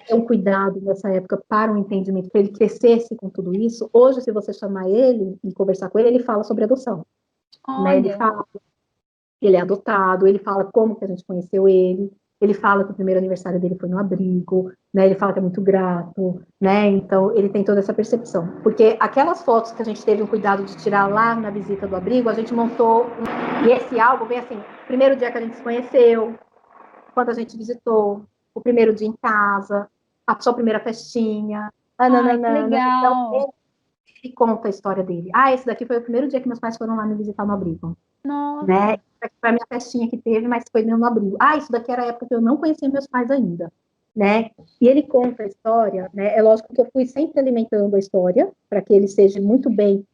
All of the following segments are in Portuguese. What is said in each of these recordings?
ter um cuidado nessa época para um entendimento, para ele crescesse com tudo isso. Hoje, se você chamar ele e conversar com ele, ele fala sobre adoção, né? Ele Olha, fala, ele é adotado, ele fala como que a gente conheceu ele fala que o primeiro aniversário dele foi no abrigo, né? Ele fala que é muito grato, né? Então, ele tem toda essa percepção. Porque aquelas fotos que a gente teve o cuidado de tirar lá na visita do abrigo, a gente montou, e esse álbum vem assim, primeiro dia que a gente se conheceu, quando a gente visitou, o primeiro dia em casa, a sua primeira festinha, ai, que nananana. Então, legal. ele conta a história dele. Ah, esse daqui foi o primeiro dia que meus pais foram lá me visitar no abrigo, né? Nossa, Isso daqui foi a minha festinha que teve, mas foi mesmo no abrigo. Ah, isso daqui era a época que eu não conhecia meus pais ainda, né? E ele conta a história, né? É lógico que eu fui sempre alimentando a história para que ele seja muito bem,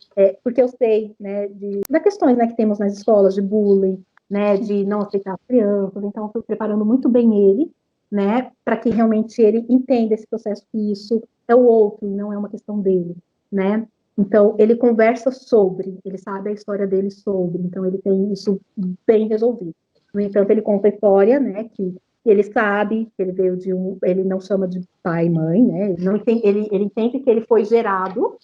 porque eu sei, né, das questões, né, que temos nas escolas de bullying, né, sim, de não aceitar as crianças. Então, eu fui preparando muito bem ele, né, para que realmente ele entenda esse processo que isso é o outro, não é uma questão dele, né? Então, ele conversa sobre, ele sabe a história dele sobre, então ele tem isso bem resolvido. No entanto, ele conta a história, né, que ele sabe que ele veio de ele não chama de pai e mãe, né, ele entende que ele foi gerado,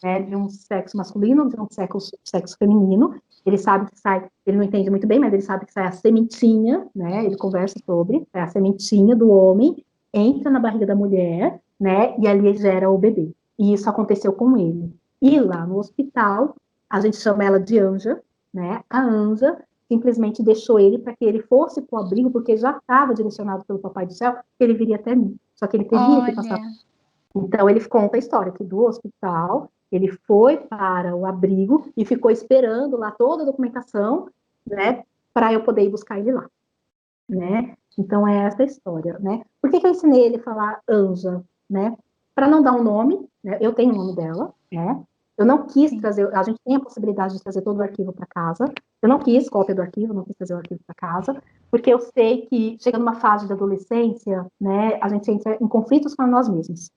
né, de um sexo masculino, de um sexo feminino, ele sabe que sai, ele não entende muito bem, mas ele sabe que sai a sementinha, né, ele conversa sobre, a sementinha do homem, entra na barriga da mulher, né, e ali gera o bebê. E isso aconteceu com ele. E lá no hospital, a gente chama ela de Anja, né? A Anja simplesmente deixou ele para que ele fosse para o abrigo, porque já estava direcionado pelo Papai do Céu, que ele viria até mim. Só que ele teria que passar. olha, Então, ele conta a história que do hospital, ele foi para o abrigo e ficou esperando lá toda a documentação, né? Para eu poder ir buscar ele lá, né? Então, é essa a história, né? Por que eu ensinei ele a falar Anja, né? Para não dar um nome, né? Eu tenho o nome dela, né? Eu não quis sim. trazer, a gente tem a possibilidade de trazer todo o arquivo para casa. Eu não quis cópia do arquivo, não quis trazer o arquivo para casa, porque eu sei que chega numa fase da adolescência, né? A gente entra em conflitos com nós mesmos,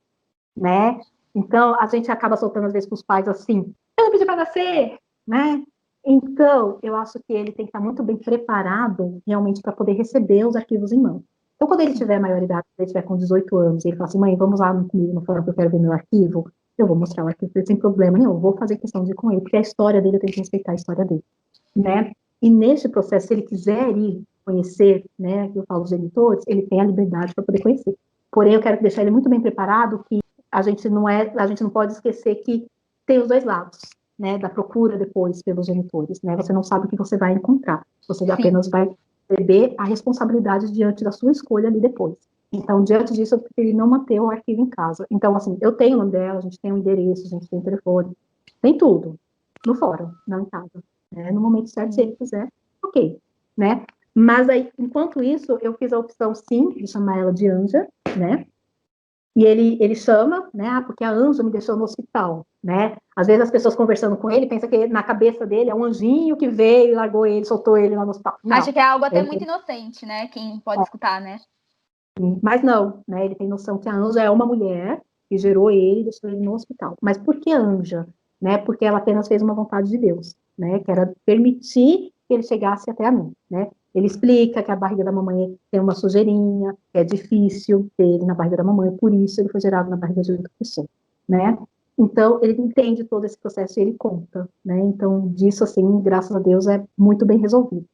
né? Então, a gente acaba soltando às vezes para os pais assim, eu não pedi para nascer, né? Então, eu acho que ele tem que estar muito bem preparado realmente para poder receber os arquivos em mão. Então, quando ele Sim. tiver maioridade, quando ele tiver com 18 anos, e ele fala assim, mãe, vamos lá comigo no fórum que eu quero ver meu arquivo, eu vou mostrar o arquivo dele sem problema nenhum, eu vou fazer questão de ir com ele, porque a história dele, eu tenho que respeitar a história dele, né? E neste processo, se ele quiser ir conhecer, né, que eu falo os editores, ele tem a liberdade para poder conhecer. Porém, eu quero deixar ele muito bem preparado que a gente não pode esquecer que tem os dois lados, né, da procura depois pelos genitores, né? Você não sabe o que você vai encontrar. Você Sim. apenas vai receber a responsabilidade diante da sua escolha ali depois. Então, diante disso, eu preferi não manter o arquivo em casa. Então, assim, eu tenho o nome dela, a gente tem o endereço, a gente tem o telefone, tem tudo no fórum, não em casa. Né? No momento certo, se Sim. ele quiser, ok, né? Mas aí, enquanto isso, eu fiz a opção, sim, de chamar ela de Anja, né? E ele chama, né? Porque a Anja me deixou no hospital, né? Às vezes as pessoas conversando com ele pensam que na cabeça dele é um anjinho que veio, largou ele, soltou ele lá no hospital. Acho Não. que é algo até Ele, muito inocente, né? Quem pode escutar, né? mas não, né? Ele tem noção que a Anja é uma mulher que gerou ele e deixou ele no hospital. Mas por que Anja? Né? Porque ela apenas fez uma vontade de Deus, né? Que era permitir que ele chegasse até a mim, né? Ele explica que a barriga da mamãe tem uma sujeirinha, que é difícil ter ele na barriga da mamãe, por isso ele foi gerado na barriga de outra pessoa, né? Então, ele entende todo esse processo e ele conta, né? Então, disso, assim, graças a Deus, é muito bem resolvido.